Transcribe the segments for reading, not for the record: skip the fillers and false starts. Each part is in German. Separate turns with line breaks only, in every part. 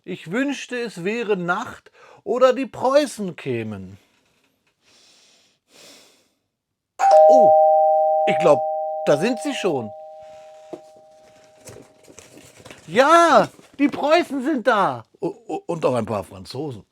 Ich wünschte, es wäre Nacht oder die Preußen kämen. Oh, ich glaube, da sind sie schon. Ja, die Preußen sind da. Und auch ein paar Franzosen.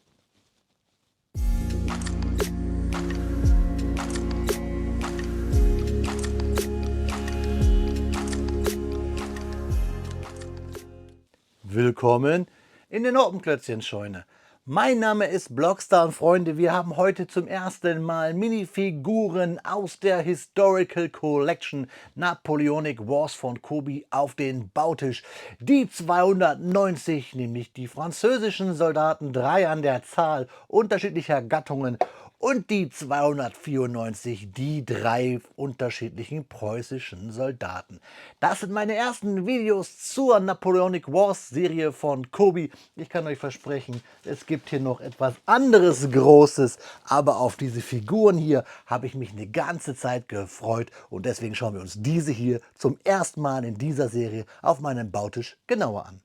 Willkommen in der Notenklötzchenscheune. Mein Name ist Blockstar und Freunde, wir haben heute zum ersten Mal Minifiguren aus der Historical Collection Napoleonic Wars von Kobi auf den Bautisch. Die 290, nämlich die französischen Soldaten, 3 an der Zahl unterschiedlicher Gattungen, und die 294, die 3 unterschiedlichen preußischen Soldaten. Das sind meine ersten Videos zur Napoleonic Wars Serie von Kobi. Ich kann euch versprechen, es gibt hier noch etwas anderes Großes, aber auf diese Figuren hier habe ich mich eine ganze Zeit gefreut und deswegen schauen wir uns diese hier zum ersten Mal in dieser Serie auf meinem Bautisch genauer an.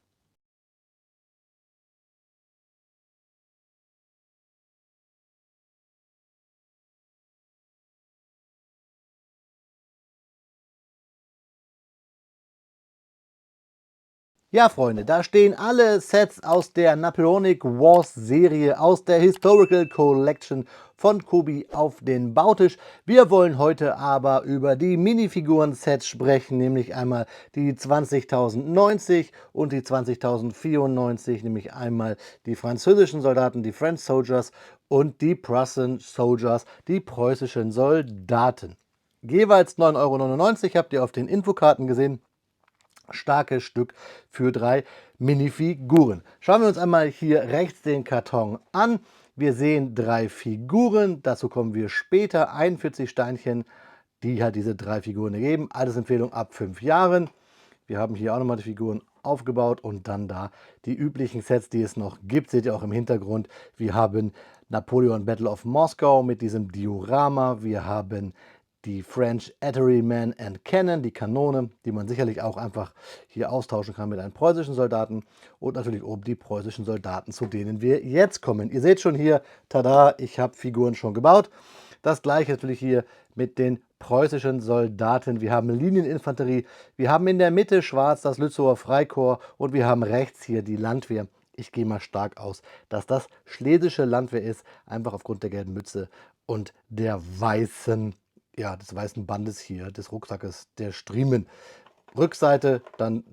Ja, Freunde, da stehen alle Sets aus der Napoleonic Wars Serie, aus der Historical Collection von Kobi auf den Bautisch. Wir wollen heute aber über die Minifiguren-Sets sprechen, nämlich einmal die 20.090 und die 20.094, nämlich einmal die französischen Soldaten, die French Soldiers, und die Prussian Soldiers, die preußischen Soldaten. Jeweils 9,99 € habt ihr auf den Infokarten gesehen. Starkes Stück für 3 Minifiguren. Schauen wir uns einmal hier rechts den Karton an. Wir sehen 3 Figuren, dazu kommen wir später. 41 Steinchen, die halt diese 3 Figuren ergeben. Altersempfehlung ab 5 Jahren. Wir haben hier auch nochmal die Figuren aufgebaut und dann da die üblichen Sets, die es noch gibt. Seht ihr auch im Hintergrund. Wir haben Napoleon Battle of Moscow mit diesem Diorama. Wir haben die French Artilleryman and Cannon, die Kanone, die man sicherlich auch einfach hier austauschen kann mit einem preußischen Soldaten, und natürlich oben die preußischen Soldaten, zu denen wir jetzt kommen. Ihr seht schon hier, tada, ich habe Figuren schon gebaut. Das gleiche natürlich hier mit den preußischen Soldaten. Wir haben Linieninfanterie, wir haben in der Mitte schwarz das Lützower Freikorps und wir haben rechts hier die Landwehr. Ich gehe mal stark aus, dass das schlesische Landwehr ist, einfach aufgrund der gelben Mütze und der weißen, ja, des weißen Bandes hier, des Rucksackes, der Striemen. Rückseite dann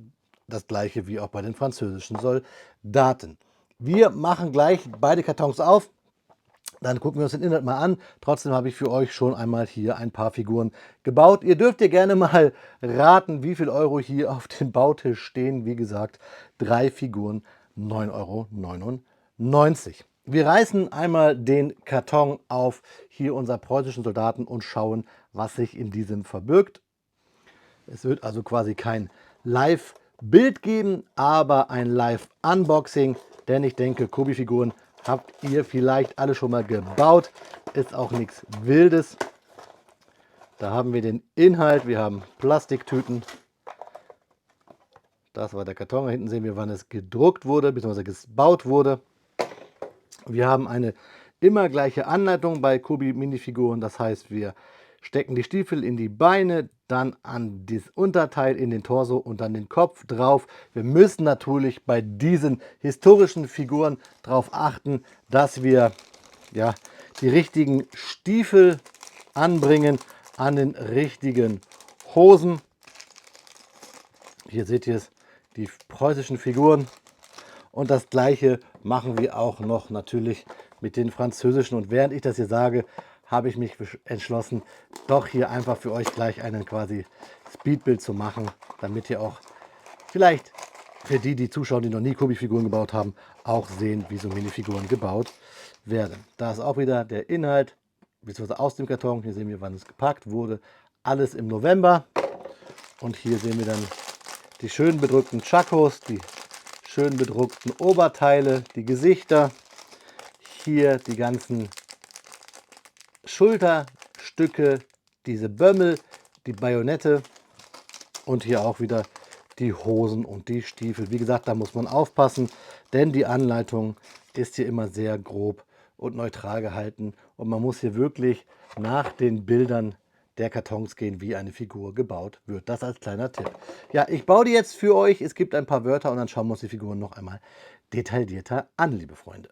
das gleiche wie auch bei den französischen Soldaten. Wir machen gleich beide Kartons auf. Dann gucken wir uns den Inhalt mal an. Trotzdem habe ich für euch schon einmal hier ein paar Figuren gebaut. Ihr dürft ihr gerne mal raten, wie viel Euro hier auf dem Bautisch stehen. Wie gesagt, 3 Figuren, 9,99 €. Wir reißen einmal den Karton auf, hier unser preußischen Soldaten, und schauen, was sich in diesem verbirgt. Es wird also quasi kein Live-Bild geben, aber ein Live-Unboxing, denn ich denke, Kobi-Figuren habt ihr vielleicht alle schon mal gebaut. Ist auch nichts Wildes. Da haben wir den Inhalt, wir haben Plastiktüten. Das war der Karton, da hinten sehen wir, wann es gedruckt wurde, bzw. gebaut wurde. Wir haben eine immer gleiche Anleitung bei Kobi Minifiguren, das heißt, wir stecken die Stiefel in die Beine, dann an das Unterteil in den Torso und dann den Kopf drauf. Wir müssen natürlich bei diesen historischen Figuren darauf achten, dass wir, ja, die richtigen Stiefel anbringen an den richtigen Hosen. Hier seht ihr es, die preußischen Figuren. Und das gleiche machen wir auch noch natürlich mit den französischen. Und während ich das hier sage, habe ich mich entschlossen, doch hier einfach für euch gleich einen quasi Speedbild zu machen, damit ihr auch vielleicht für die, die zuschauen, die noch nie Kobi-Figuren gebaut haben, auch sehen, wie so Minifiguren gebaut werden. Da ist auch wieder der Inhalt, beziehungsweise aus dem Karton. Hier sehen wir, wann es gepackt wurde. Alles im November. Und hier sehen wir dann die schön bedruckten Chacos, die schön bedruckten Oberteile, die Gesichter. Hier die ganzen Schulterstücke, diese Bömmel, die Bajonette und hier auch wieder die Hosen und die Stiefel. Wie gesagt, da muss man aufpassen, denn die Anleitung ist hier immer sehr grob und neutral gehalten und man muss hier wirklich nach den Bildern der Kartons gehen, wie eine Figur gebaut wird. Das als kleiner Tipp. Ja, ich baue die jetzt für euch. Es gibt ein paar Wörter und dann schauen wir uns die Figuren noch einmal detaillierter an, liebe Freunde.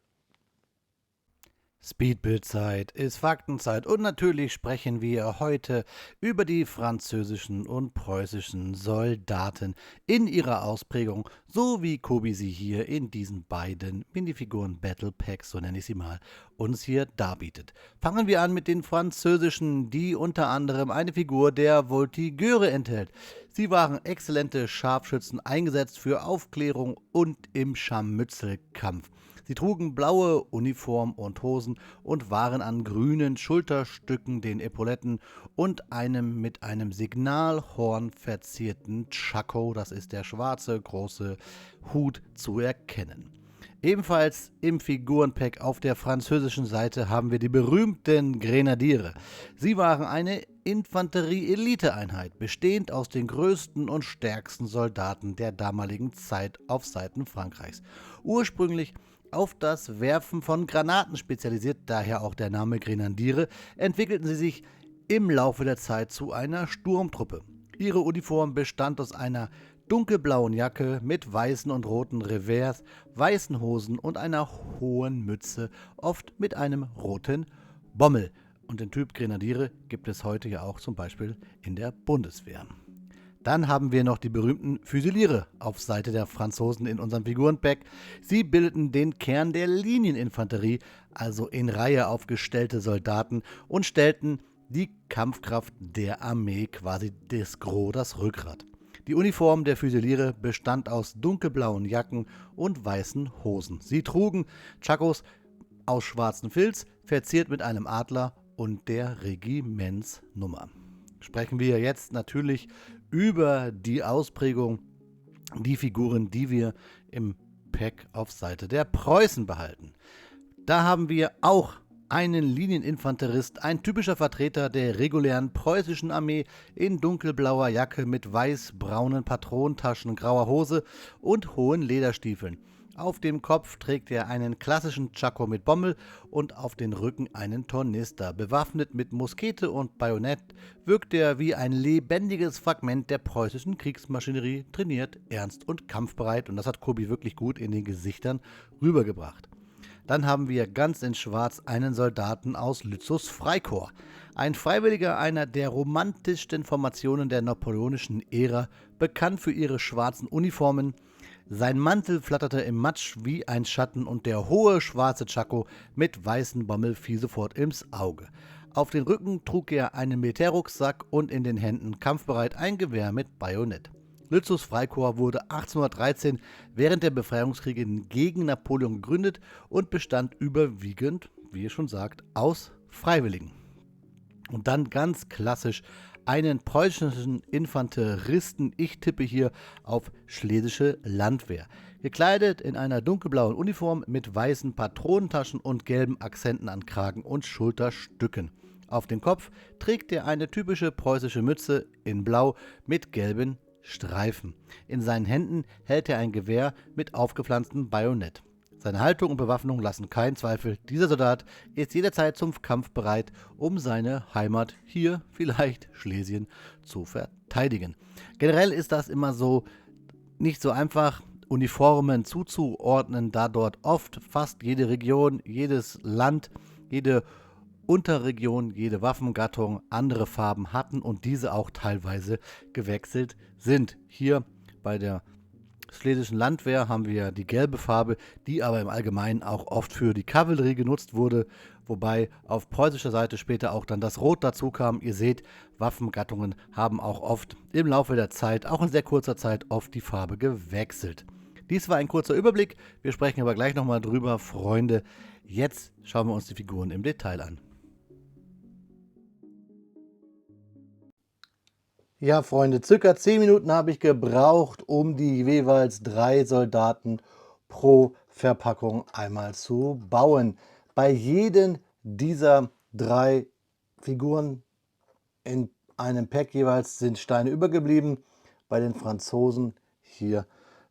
Speedbildzeit ist Faktenzeit und natürlich sprechen wir heute über die französischen und preußischen Soldaten in ihrer Ausprägung, so wie Kobi sie hier in diesen beiden Minifiguren Battle Packs, so nenne ich sie mal, uns hier darbietet. Fangen wir an mit den französischen, die unter anderem eine Figur der Voltigeure enthält. Sie waren exzellente Scharfschützen, eingesetzt für Aufklärung und im Scharmützelkampf. Sie trugen blaue Uniform und Hosen und waren an grünen Schulterstücken, den Epauletten und einem mit einem Signalhorn verzierten Tschako, das ist der schwarze große Hut, zu erkennen. Ebenfalls im Figurenpack auf der französischen Seite haben wir die berühmten Grenadiere. Sie waren eine Infanterie-Eliteeinheit, bestehend aus den größten und stärksten Soldaten der damaligen Zeit auf Seiten Frankreichs. Ursprünglich auf das Werfen von Granaten spezialisiert, daher auch der Name Grenadiere, entwickelten sie sich im Laufe der Zeit zu einer Sturmtruppe. Ihre Uniform bestand aus einer dunkelblauen Jacke mit weißen und roten Revers, weißen Hosen und einer hohen Mütze, oft mit einem roten Bommel. Und den Typ Grenadiere gibt es heute ja auch zum Beispiel in der Bundeswehr. Dann haben wir noch die berühmten Füsiliere auf Seite der Franzosen in unserem Figurenpack. Sie bildeten den Kern der Linieninfanterie, also in Reihe aufgestellte Soldaten, und stellten die Kampfkraft der Armee, quasi das Gros, das Rückgrat. Die Uniform der Füsiliere bestand aus dunkelblauen Jacken und weißen Hosen. Sie trugen Tschakos aus schwarzem Filz, verziert mit einem Adler und der Regimentsnummer. Sprechen wir jetzt natürlich über die Ausprägung, die Figuren, die wir im Pack auf Seite der Preußen behalten. Da haben wir auch einen Linieninfanterist, ein typischer Vertreter der regulären preußischen Armee in dunkelblauer Jacke mit weiß-braunen Patronentaschen, grauer Hose und hohen Lederstiefeln. Auf dem Kopf trägt er einen klassischen Tschako mit Bommel und auf den Rücken einen Tornister. Bewaffnet mit Muskete und Bajonett wirkt er wie ein lebendiges Fragment der preußischen Kriegsmaschinerie, trainiert, ernst und kampfbereit. Und das hat Kobi wirklich gut in den Gesichtern rübergebracht. Dann haben wir ganz in Schwarz einen Soldaten aus Lützows Freikorps. Ein Freiwilliger einer der romantischsten Formationen der napoleonischen Ära, bekannt für ihre schwarzen Uniformen. Sein Mantel flatterte im Matsch wie ein Schatten und der hohe schwarze Tschako mit weißen Bommel fiel sofort ins Auge. Auf den Rücken trug er einen Militärrucksack und in den Händen kampfbereit ein Gewehr mit Bajonett. Lützows Freikorps wurde 1813 während der Befreiungskriege gegen Napoleon gegründet und bestand überwiegend, wie es schon sagt, aus Freiwilligen. Und dann ganz klassisch einen preußischen Infanteristen. Ich tippe hier auf schlesische Landwehr. Gekleidet in einer dunkelblauen Uniform mit weißen Patronentaschen und gelben Akzenten an Kragen und Schulterstücken. Auf dem Kopf trägt er eine typische preußische Mütze in Blau mit gelben Streifen. In seinen Händen hält er ein Gewehr mit aufgepflanztem Bajonett. Seine Haltung und Bewaffnung lassen keinen Zweifel. Dieser Soldat ist jederzeit zum Kampf bereit, um seine Heimat, hier vielleicht Schlesien, zu verteidigen. Generell ist das immer so nicht so einfach, Uniformen zuzuordnen, da dort oft fast jede Region, jedes Land, jede Unterregion, jede Waffengattung andere Farben hatten und diese auch teilweise gewechselt sind. Hier bei der schlesischen Landwehr haben wir die gelbe Farbe, die aber im Allgemeinen auch oft für die Kavallerie genutzt wurde, wobei auf preußischer Seite später auch dann das Rot dazu kam. Ihr seht, Waffengattungen haben auch oft im Laufe der Zeit, auch in sehr kurzer Zeit, oft die Farbe gewechselt. Dies war ein kurzer Überblick, wir sprechen aber gleich nochmal drüber, Freunde. Jetzt schauen wir uns die Figuren im Detail an. Ja, Freunde, circa 10 Minuten habe ich gebraucht, um die jeweils 3 Soldaten pro Verpackung einmal zu bauen. Bei jedem dieser 3 Figuren in einem Pack jeweils sind Steine übergeblieben. Bei den Franzosen hier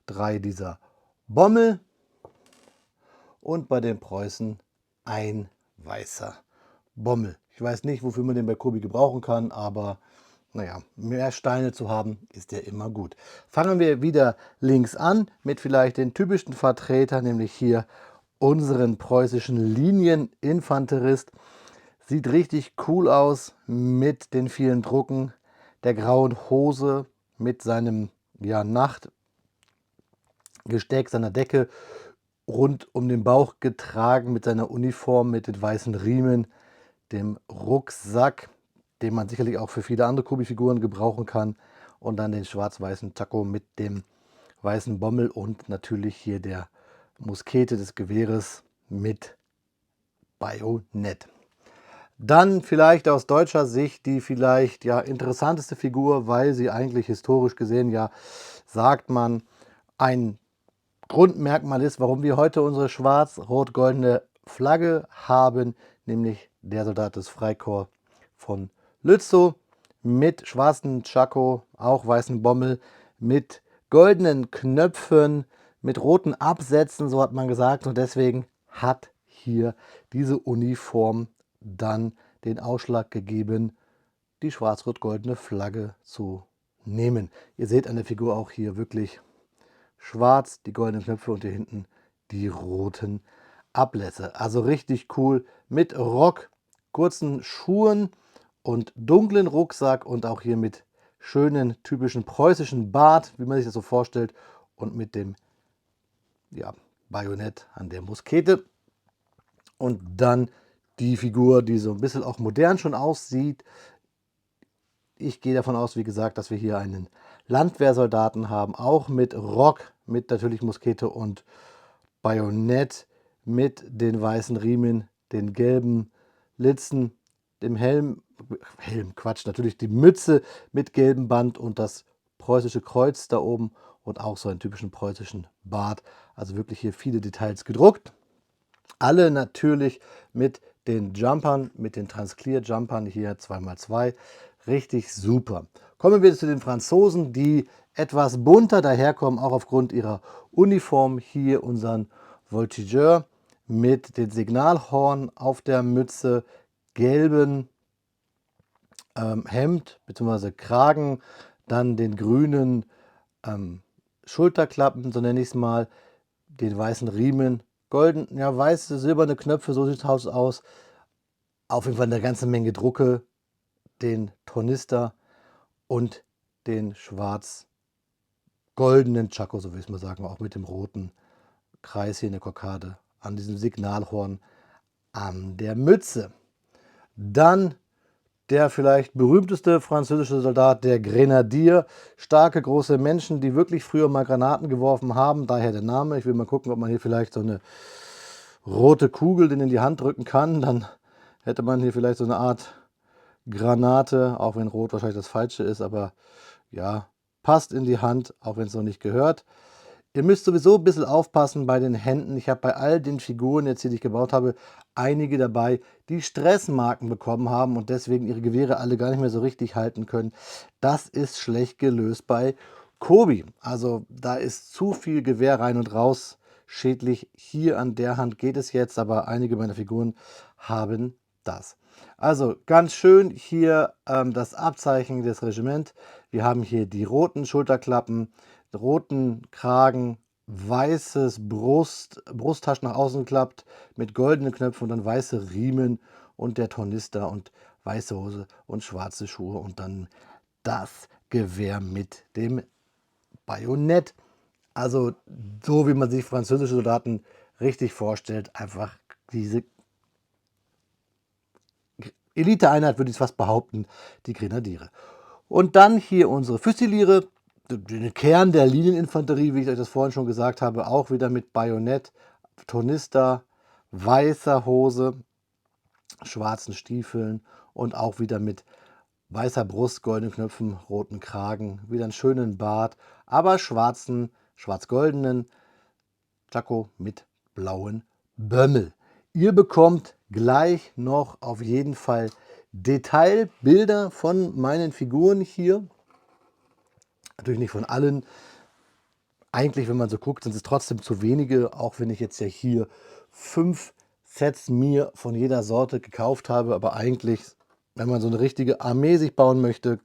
3 dieser Bommel. und bei den Preußen ein weißer Bommel. Ich weiß nicht, wofür man den bei Kobi gebrauchen kann, aber naja, mehr Steine zu haben, ist ja immer gut. Fangen wir wieder links an mit vielleicht den typischen Vertreter, nämlich hier unseren preußischen Linieninfanterist. Sieht richtig cool aus mit den vielen Drucken, der grauen Hose mit seinem Nachtgesteck, seiner Decke rund um den Bauch getragen, mit seiner Uniform, mit den weißen Riemen, dem Rucksack, den man sicherlich auch für viele andere Kobi-Figuren gebrauchen kann, und dann den schwarz-weißen Taco mit dem weißen Bommel und natürlich hier der Muskete des Gewehres mit Bajonett. Dann vielleicht aus deutscher Sicht die vielleicht interessanteste Figur, weil sie eigentlich historisch gesehen sagt man, ein Grundmerkmal ist, warum wir heute unsere schwarz-rot-goldene Flagge haben, nämlich der Soldat des Freikorps von Lützow mit schwarzen Tschako, auch weißen Bommel, mit goldenen Knöpfen, mit roten Absätzen, so hat man gesagt, und deswegen hat hier diese Uniform dann den Ausschlag gegeben, die schwarz-rot-goldene Flagge zu nehmen. Ihr seht an der Figur auch hier wirklich schwarz, die goldenen Knöpfe und hier hinten die roten Ablässe. Also richtig cool mit Rock, kurzen Schuhen und dunklen Rucksack und auch hier mit schönen typischen preußischen Bart, wie man sich das so vorstellt, und mit dem Bajonett an der Muskete. Und dann die Figur, die so ein bisschen auch modern schon aussieht. Ich gehe davon aus, wie gesagt, dass wir hier einen Landwehrsoldaten haben, auch mit Rock, mit natürlich Muskete und Bajonett, mit den weißen Riemen, den gelben Litzen, dem Helm, natürlich die Mütze mit gelbem Band und das preußische Kreuz da oben und auch so einen typischen preußischen Bart. Also wirklich hier viele Details gedruckt. Alle natürlich mit den Jumpern, mit den Transclear-Jumpern hier 2x2. Richtig super. Kommen wir zu den Franzosen, die etwas bunter daherkommen, auch aufgrund ihrer Uniform. Hier unseren Voltigeur mit dem Signalhorn auf der Mütze, gelben Hemd bzw. Kragen, dann den grünen Schulterklappen, so nenne ich es mal, den weißen Riemen, golden, weiße, silberne Knöpfe, so sieht das Haus aus. Auf jeden Fall eine ganze Menge Drucke, den Tornister und den schwarz-goldenen Tschako, so will ich es mal sagen, auch mit dem roten Kreis hier in der Kokarde an diesem Signalhorn an der Mütze. Dann der vielleicht berühmteste französische Soldat, der Grenadier. Starke, große Menschen, die wirklich früher mal Granaten geworfen haben. Daher der Name. Ich will mal gucken, ob man hier vielleicht so eine rote Kugel in die Hand drücken kann. Dann hätte man hier vielleicht so eine Art Granate, auch wenn rot wahrscheinlich das Falsche ist. Aber ja, passt in die Hand, auch wenn es noch nicht gehört. Ihr müsst sowieso ein bisschen aufpassen bei den Händen. Ich habe bei all den Figuren jetzt hier, die ich gebaut habe, einige dabei, die Stressmarken bekommen haben und deswegen ihre Gewehre alle gar nicht mehr so richtig halten können. Das ist schlecht gelöst bei Kobi. Also da ist zu viel Gewehr rein und raus schädlich. Hier an der Hand geht es jetzt, aber einige meiner Figuren haben das. Also ganz schön hier das Abzeichen des Regiments. Wir haben hier die roten Schulterklappen, roten Kragen, weißes Brusttaschen nach außen klappt mit goldenen Knöpfen und dann weiße Riemen und der Tornister und weiße Hose und schwarze Schuhe und dann das Gewehr mit dem Bajonett. Also so wie man sich französische Soldaten richtig vorstellt, einfach diese Eliteeinheit, würde ich fast behaupten, die Grenadiere. Und dann hier unsere Füsiliere, den Kern der Linieninfanterie, wie ich euch das vorhin schon gesagt habe, auch wieder mit Bajonett, Tornister, weißer Hose, schwarzen Stiefeln und auch wieder mit weißer Brust, goldenen Knöpfen, roten Kragen, wieder einen schönen Bart, aber schwarz-goldenen Tschako mit blauen Bömmel. Ihr bekommt gleich noch auf jeden Fall Detailbilder von meinen Figuren hier. Natürlich nicht von allen. Eigentlich, wenn man so guckt, sind es trotzdem zu wenige, auch wenn ich jetzt ja hier 5 Sets mir von jeder Sorte gekauft habe, aber eigentlich, wenn man so eine richtige Armee sich bauen möchte,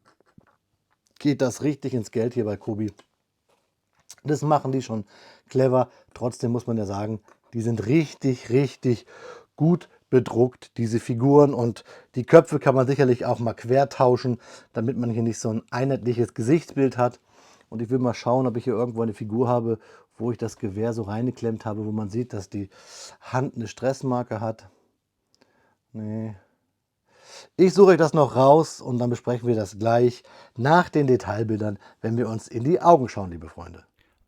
geht das richtig ins Geld hier bei Kobi. Das machen die schon clever. Trotzdem muss man ja sagen, die sind richtig, richtig gut bedruckt, diese Figuren. Und die Köpfe kann man sicherlich auch mal quer tauschen, damit man hier nicht so ein einheitliches Gesichtsbild hat. Und ich will mal schauen, ob ich hier irgendwo eine Figur habe, wo ich das Gewehr so reingeklemmt habe, wo man sieht, dass die Hand eine Stressmarke hat. Nee. Ich suche euch das noch raus und dann besprechen wir das gleich nach den Detailbildern, wenn wir uns in die Augen schauen, liebe Freunde.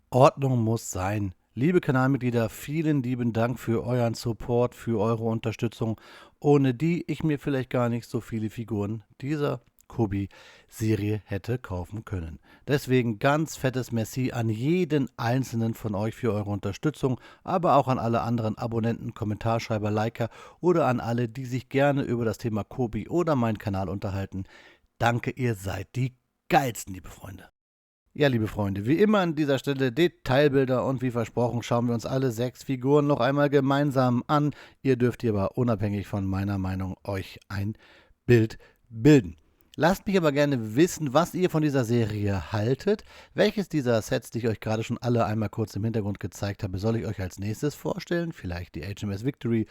Ordnung muss sein. Liebe Kanalmitglieder, vielen lieben Dank für euren Support, für eure Unterstützung, ohne die ich mir vielleicht gar nicht so viele Figuren dieser Kobi-Serie hätte kaufen können. Deswegen ganz fettes Merci an jeden einzelnen von euch für eure Unterstützung, aber auch an alle anderen Abonnenten, Kommentarschreiber, Liker oder an alle, die sich gerne über das Thema Kobi oder meinen Kanal unterhalten. Danke, ihr seid die geilsten, liebe Freunde. Ja, liebe Freunde, wie immer an dieser Stelle Detailbilder und wie versprochen schauen wir uns alle 6 Figuren noch einmal gemeinsam an. Ihr dürft hier aber unabhängig von meiner Meinung euch ein Bild bilden. Lasst mich aber gerne wissen, was ihr von dieser Serie haltet. Welches dieser Sets, die ich euch gerade schon alle einmal kurz im Hintergrund gezeigt habe, soll ich euch als nächstes vorstellen? Vielleicht die HMS Victory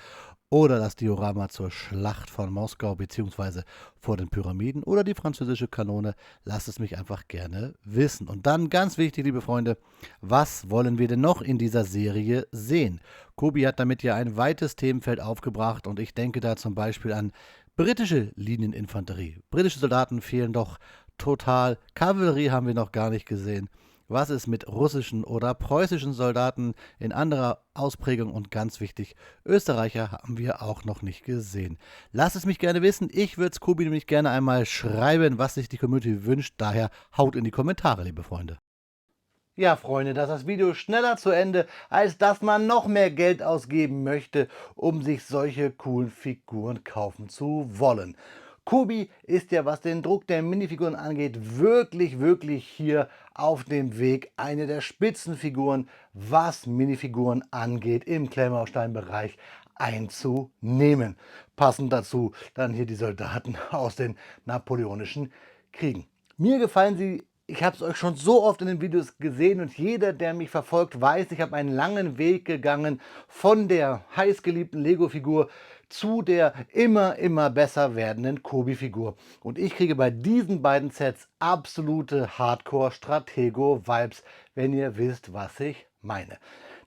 oder das Diorama zur Schlacht von Moskau bzw. vor den Pyramiden oder die französische Kanone. Lasst es mich einfach gerne wissen. Und dann ganz wichtig, liebe Freunde, was wollen wir denn noch in dieser Serie sehen? Kobi hat damit ja ein weites Themenfeld aufgebracht und ich denke da zum Beispiel an britische Linieninfanterie. Britische Soldaten fehlen doch total. Kavallerie haben wir noch gar nicht gesehen. Was ist mit russischen oder preußischen Soldaten in anderer Ausprägung? Und ganz wichtig, Österreicher haben wir auch noch nicht gesehen. Lasst es mich gerne wissen. Ich würde es Kobi nämlich gerne einmal schreiben, was sich die Community wünscht. Daher haut in die Kommentare, liebe Freunde. Ja, Freunde, das ist das Video schneller zu Ende, als dass man noch mehr Geld ausgeben möchte, um sich solche coolen Figuren kaufen zu wollen. Kobi ist ja, was den Druck der Minifiguren angeht, wirklich, wirklich hier auf dem Weg, eine der Spitzenfiguren, was Minifiguren angeht, im Klemmbaustein-Bereich einzunehmen. Passend dazu dann hier die Soldaten aus den napoleonischen Kriegen. Mir gefallen sie. Ich habe es euch schon so oft in den Videos gesehen und jeder, der mich verfolgt, weiß, ich habe einen langen Weg gegangen von der heißgeliebten Lego-Figur zu der immer besser werdenden Kobi-Figur. Und ich kriege bei diesen beiden Sets absolute Hardcore-Stratego-Vibes, wenn ihr wisst, was ich meine.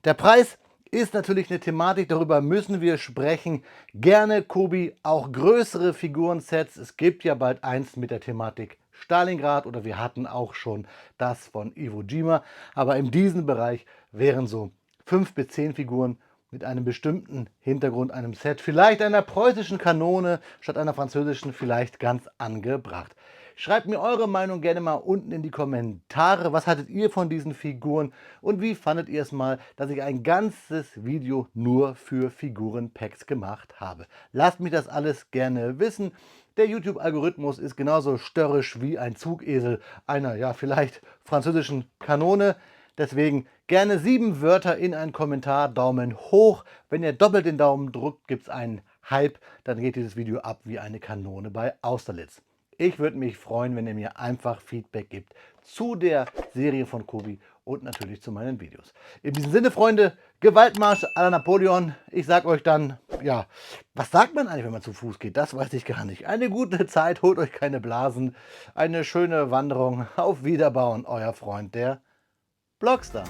Der Preis ist natürlich eine Thematik, darüber müssen wir sprechen. Gerne Kobi, auch größere Figurensets. Es gibt ja bald eins mit der Thematik Stalingrad oder wir hatten auch schon das von Iwo Jima. Aber in diesem Bereich wären so 5 bis 10 Figuren mit einem bestimmten Hintergrund, einem Set, vielleicht einer preußischen Kanone statt einer französischen, vielleicht ganz angebracht. Schreibt mir eure Meinung gerne mal unten in die Kommentare. Was hattet ihr von diesen Figuren und wie fandet ihr es mal, dass ich ein ganzes Video nur für Figurenpacks gemacht habe? Lasst mich das alles gerne wissen. Der YouTube-Algorithmus ist genauso störrisch wie ein Zugesel einer, ja, vielleicht französischen Kanone. Deswegen gerne 7 Wörter in einen Kommentar, Daumen hoch. Wenn ihr doppelt den Daumen drückt, gibt es einen Hype. Dann geht dieses Video ab wie eine Kanone bei Austerlitz. Ich würde mich freuen, wenn ihr mir einfach Feedback gibt zu der Serie von Kobi und natürlich zu meinen Videos. In diesem Sinne, Freunde, Gewaltmarsch à la Napoleon. Ich sage euch dann, ja, was sagt man eigentlich, wenn man zu Fuß geht? Das weiß ich gar nicht. Eine gute Zeit, holt euch keine Blasen. Eine schöne Wanderung. Auf Wiederbauen, euer Freund, der Blockstar.